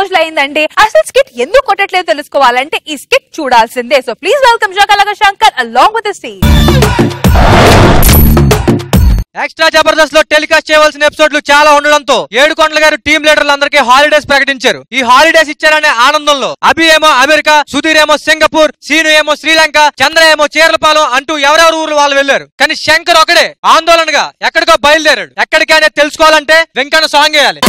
రోజులు అయిందండి. అసలు స్కిట్ ఎందుకు కొట్టట్లేదు తెలుసుకోవాలంటే ఈ స్కిట్ చూడాల్సిందే. So please welcome Shakalaka Shankar along with the steam. Extra Jabardasth లో టెలికాస్ట్ చేయవలసిన ఎపిసోడ్లు చాలా ఉండడంతో ఏడుకొండల గారు టీం లీడర్లందరికీ హాలిడేస్ ప్రకటించారు. ఈ హాలిడేస్ ఇచ్చారనే ఆనందంలో అభి ఏమో అమెరికా, సుధీర్ ఏమో సింగపూర్, సీను ఏమో శ్రీలంక, చంద్ర ఏమో చీరలపాలెం అంటూ ఎవరెవరు ఊర్లు వాళ్ళు వెళ్లారు. కానీ శంకర్ ఒకడే ఆందోళనగా ఎక్కడికో బయలుదేరాడు. ఎక్కడికి అనేది తెలుసుకోవాలంటే వెంకన్న సాంగ్ వేయాలి.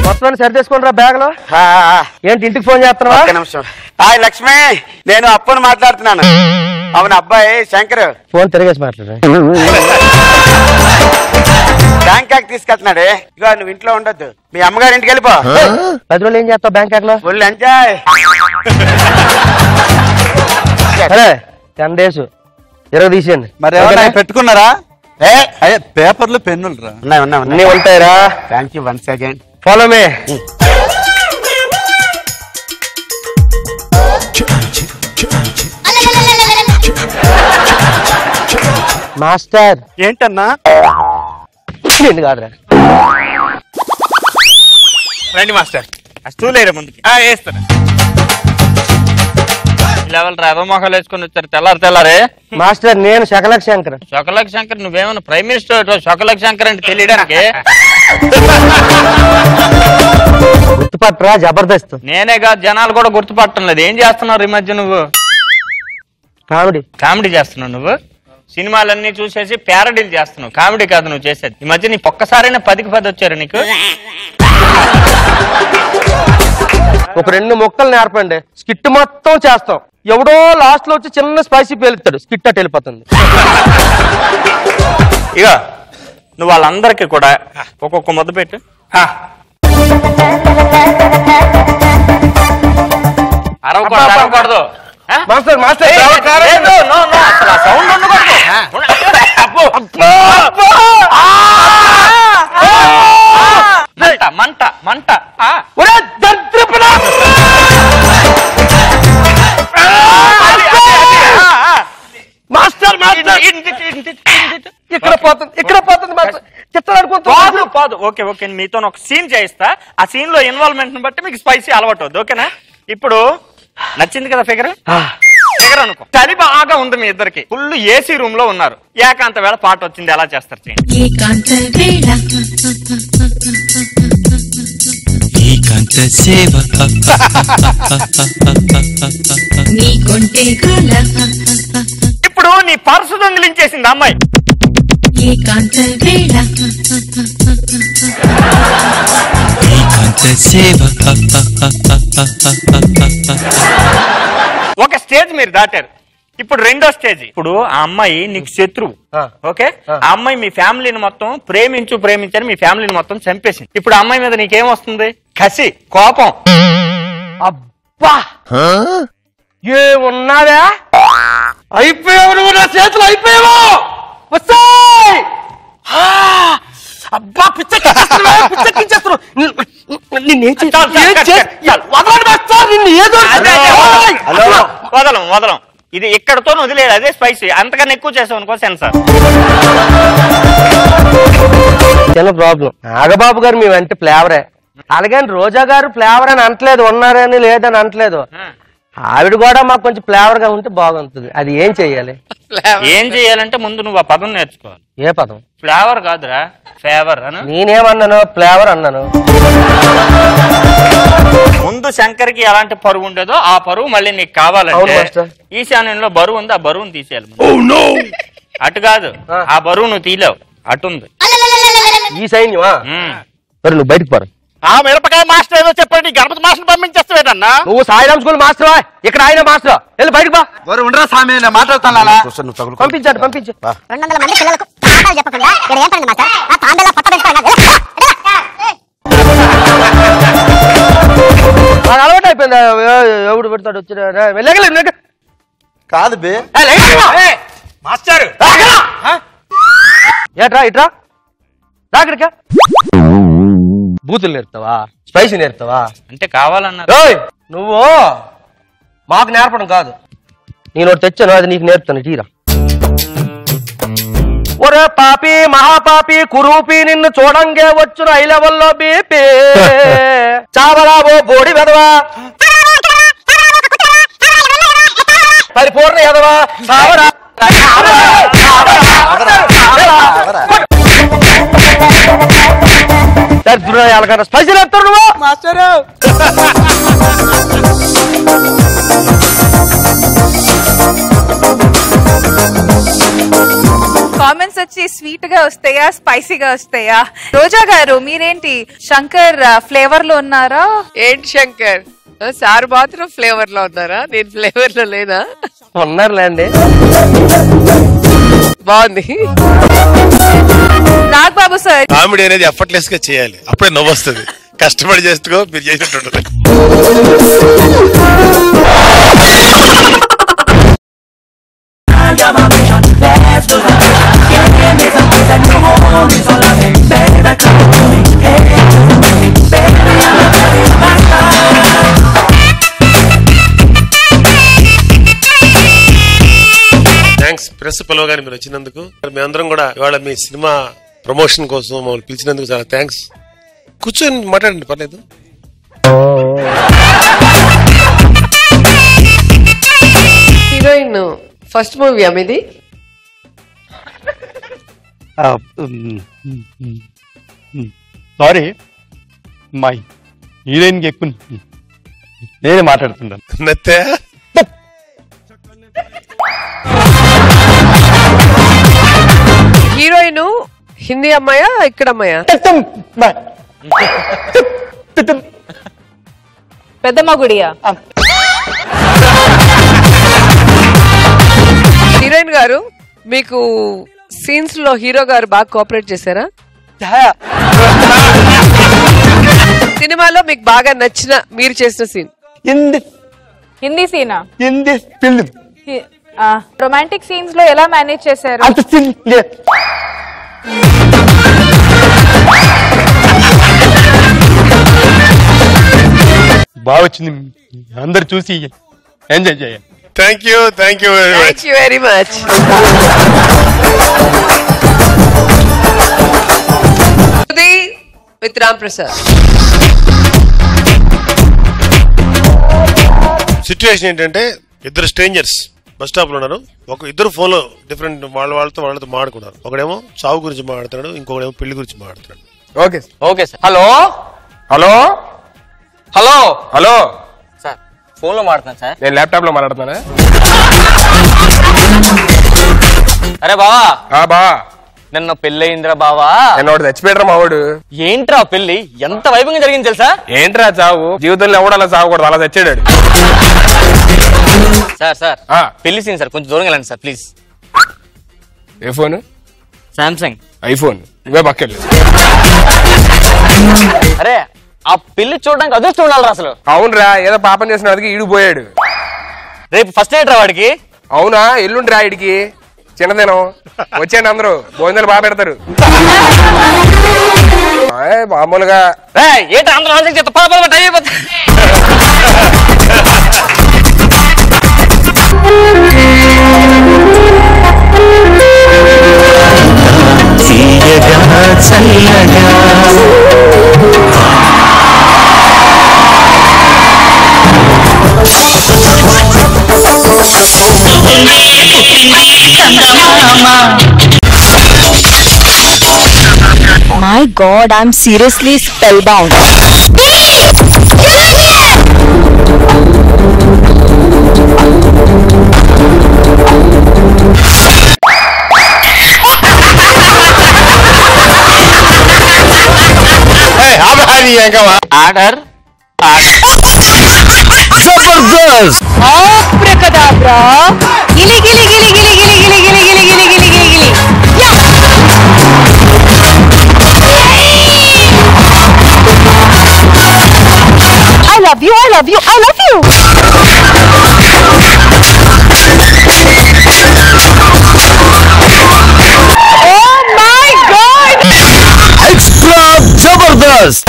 మొత్తం సరి చేసుకోండి బ్యాగ్ లో. ఏంటి ఇంటికి ఫోన్ చేస్తున్నావా? నిమిషం. హాయ్ లక్ష్మి, నేను అప్పుని మాట్లాడుతున్నాను. అవును అబ్బాయి శంకర్ ఫోన్ తిరిగేసి మాట్లాడు. బ్యాంకాక్ తీసుకెళ్తున్నాడు. ఇగో నువ్వు ఇంట్లో ఉండొద్దు, మీ అమ్మగారి ఇంటికి వెళ్ళిపో. 10 రోజులు ఏం చేస్తావు బ్యాంకాక్ లో? Full enjoy. సరే 10 days 20 తీసేయండి. మరి పెట్టుకున్నారా? పేపర్లు పెన్నులు రా ఉన్నాయి ఉంటాయిరా. Thank you once again. Follow May. Master ఏంటన్నా? ఏంటి కాదురా, రండి మాస్టర్. స్టూల్ వేరే ముందుకి వేస్తాను. లెవెల్ రేవ మొహాలు వేసుకుని వచ్చారు తెల్లారే. మాస్టర్ నేను శకలక శంకర్. శకలక శంకర్ నువ్వేమన్నా ప్రైమ్ మినిస్టర్? శకలక శంకర్ అంటే తెలియడానికి గుర్తుపట్టరా జబర్దస్త్. నేనే కాదు జనాలు కూడా గుర్తుపట్టడం లేదు. ఏం చేస్తున్నావు ఈ మధ్య? నువ్వు కామెడీ చేస్తున్నావు. నువ్వు సినిమాలన్నీ చూసేసి ప్యారడీలు చేస్తున్నావు, కామెడీ కాదు నువ్వు చేసేది. ఈ మధ్య నీ ఒక్కసారైనా 10కి 10 వచ్చారు నీకు. ఒక 2 ముక్కలు నేర్పండి, స్కిట్ మొత్తం చేస్తాం. ఎవడో లాస్ట్ లో వచ్చి చిన్న స్పైసీ పేలుతాడు, స్కిట్ అట్ వెళ్ళిపోతుంది. ఇక నువ్వు వాళ్ళందరికీ కూడా ఒక్కొక్క ముద్ద పెట్టు. అరవకూడదు. మాస్టర్ మాస్టర్ సౌండ్ ఉండకూడదు. మంట మంట. ఇక్కడ పోతుంది ఇక్కడ పోతుంది. పోదు. ఓకే ఓకే, మీతో ఒక సీన్ చేయిస్తా. ఆ సీన్ లో ఇన్వాల్వ్మెంట్ ని బట్టి మీకు స్పైసీ అలవాటు అవుద్ది. ఓకేనా? ఇప్పుడు నచ్చింది కదా ఫిగర్? ఫిగర్ అనుకో. చలి బాగా ఉంది మీ ఇద్దరికి. ఫుల్ ఏసీ రూమ్ లో ఉన్నారు. ఏకాంత వేళ పాట వచ్చింది, ఎలా చేస్తారు చేయండి. ఇప్పుడు నీ పర్సు దొంగిలించేసింది అమ్మాయి. ఒక స్టేజ్ మీరు దాటారు. ఇప్పుడు రెండో స్టేజ్. ఇప్పుడు ఆ అమ్మాయి నీకు శత్రువు. ఓకే, ఆ అమ్మాయి మీ ఫ్యామిలీని మొత్తం ప్రేమించని మీ ఫ్యామిలీని మొత్తం చంపేసింది. ఇప్పుడు ఆ అమ్మాయి మీద నీకేం వస్తుంది? కసి, కోపం. అబ్బా ఏమున్నావా? అయిపోయావు నువ్వు, నా చేతులు అయిపోయావు. వస్తాయి. అబ్బా పిచ్చెక్కించేస్తున్నావు. వదలం. ఇది ఇక్కడతో వదిలేదు, అదే స్పైసీ. అంతకన్నా ఎక్కువ చేసావు అనుకో సెన్సార్. చిన్న ప్రాబ్లం. నాగబాబు గారు మీ వెంట ఫ్లేవరే. అలాగని రోజా గారు ఫ్లేవర్ అని అంటలేదు, ఉన్నారని లేదని అంటలేదు. ఆవిడ కూడా మాకు కొంచెం ఫ్లేవర్ గా ఉంటే బాగుంటుంది. అది ఏం చెయ్యాలి? ఏం చెయ్యాలంటే ముందు నువ్వు ఆ పదం నేర్చుకోవాలి. ఏ పదం? ఫ్లేవర్ కాదురా, ఫేవర్ అను. నేనేమన్నాను? ఫ్లేవర్ అన్నాను. ముందు శంకర్ కి ఎలాంటి పరువు ఉండేదో ఆ పరువు మళ్ళీ నీకు కావాలంటే ఈశాన్యంలో బరువు ఉంది, ఆ బరువును తీసేయాలి. అటు కాదు, ఆ బరువు నువ్వు తీలేవు, అటుంది ఈ సైన్యమా. మరి నువ్వు బయటకు పరు. ఆ మిరపకాయ మాస్టర్ ఏదో చెప్పండి, గణపతి మాస్టర్ పంపించేస్తావేటన్నా? నువ్వు సాయిరామ్ స్కూల్ మాస్టర్, ఇక్కడ ఆయన మాస్టర్. వెళ్ళి బయటకు బా. ఉండరా సామి, మాట్లాడుతాను. పంపించండి పంపించు. 200 మంది పిల్లలకు పాఠాలు చెప్పకుండా ఇక్కడ ఏం పడింది మాస్టర్? ఆ తాంబేలా పట్ట పెడతాను. అలవాటు అయిపోయింది. ఎవడు పెడతాడు వచ్చి కాదు బే మాస్టర్. ఏట్రా ఇట్రా రాకడికా. బూతులు నేర్తావా? స్పైసీ నేర్తావా? అంటే కావాలన్నారు. నువ్వు మాకు నేర్పడం కాదు, నేను ఒకటి తెచ్చాను, అది నీకు నేర్పుతాను. తీరా. ఒరే పాపి మహాపాపి కురూపి నిన్ను చూడంగే వచ్చును హై లెవెల్లో బీపీ చావరాబో బోడి వెదవా పరిపూర్ణ ఎదవా చావరా స్పైసీలు ఎత్తారు నువ్వు మాస్టరు. కామెంట్స్ వచ్చి స్వీట్ గా వస్తాయా స్పైసీగా వస్తాయా? రోజా గారు మీరేంటి శంకర్ ఫ్లేవర్ లో ఉన్నారా? ఏంటి శంకర్ సార్ మాత్రం ఫ్లేవర్ లో ఉన్నారా? నేను ఫ్లేవర్ లో లేనా? ఉన్నారులేండి. బాగుంది. నాగబాబు సార్ కామెడీ అనేది ఎఫర్ట్లెస్ గా చేయాలి, అప్పుడే నవ్వు వస్తుంది. కష్టపడి చేస్తూ మీరు చేసినట్టు. థ్యాంక్స్ ప్రెస్ పిలవగానే మీరు వచ్చినందుకు. మేమందరం కూడా ఇవాళ మీ సినిమా ప్రమోషన్ కోసం మమ్మల్ని పిలిచినందుకు చాలా థ్యాంక్స్. కూర్చొని మాట్లాడండి, పర్లేదు. హీరోయిన్ ఫస్ట్ మూవీ అమిది. సారీ మా హీరోయిన్ కి ఎక్కువ నేనే మాట్లాడుతున్నాను. నత్తే హీరోయిన్ హిందీ అమ్మాయా ఇక్కడ అమ్మాయా? పెద్దమ్మ గుడియా? హీరోయిన్ గారు మీకు సీన్స్ లో హీరో గారు బాగా కోఆపరేట్ చేశారా? సినిమాలో మీకు బాగా నచ్చిన మీరు చేసిన సీన్? హిందీ సీనా? హిందీ ఫిల్మ్. రొమాంటిక్ సీన్స్ లో ఎలా మేనేజ్ చేశారు? అంత సీన్ లేదు. బాగా వచ్చింది, అందరు చూసి ఎంజాయ్ చేయాలి. Thank you very much. With Ram Prasad. Situation ఏంటంటే ఇద్దరు స్ట్రేంజర్స్ బస్ స్టాప్ లో ఉన్నారు. ఇద్దరు ఫోన్ లో డిఫరెంట్ వాళ్ళతో మాట్లాడుకున్నారు. ఒకడేమో చావు గురించి మాట్లాడుతున్నాడు, ఇంకొకడేమో పెళ్లి గురించి మాట్లాడుతున్నాడు. Okay sir. Hello hello hello hello sir, phone లో మాట్లాడుతున్నాను సార్. నేను ల్యాప్టాప్ లో మాట్లాడుతున్నా. అరే బావా. బా నిన్న పెళ్లి అయిందిరా బావా. నిన్నోడు చచ్చిపోయాడు మా వాడు. ఏంట్రా పెళ్లి ఎంత వైభవంగా జరిగింది తెలుసా? ఏంట్రా చావు, జీవితంలో ఎవడు అలా చావకూడదు, అలా చచ్చాడు. సార్ పెళ్లి సీన్ సార్, కొంచెం దూరంగా వెళ్ళండి sir please. A phone? Samsung iPhone. ఇవే పక్కర్లేదు. అరే ఆ పెళ్లి చూడడానికి అదృష్టం ఉండాలి అసలు. అవునరా, ఏదో పాపం చేసిన వాడికి ఈడు పోయాడు. రేపు ఫస్ట్ నైట్ రా వాడికి. అవునా, ఎల్లుండి రా ఇడికి చిన్నదినం. వచ్చేయండి అందరూ, భోజనాలు బాగా పెడతారు. మామూలుగా ఏంటి అందరూ టైం అయిపోతుంది. My God, I'm seriously spellbound. Order Jabardast! Abracadabra! Gili gili gili gili gili gili gili gili gili gili gili gili. I love you, I love you, I love you. Oh my God! Extra Jabardast!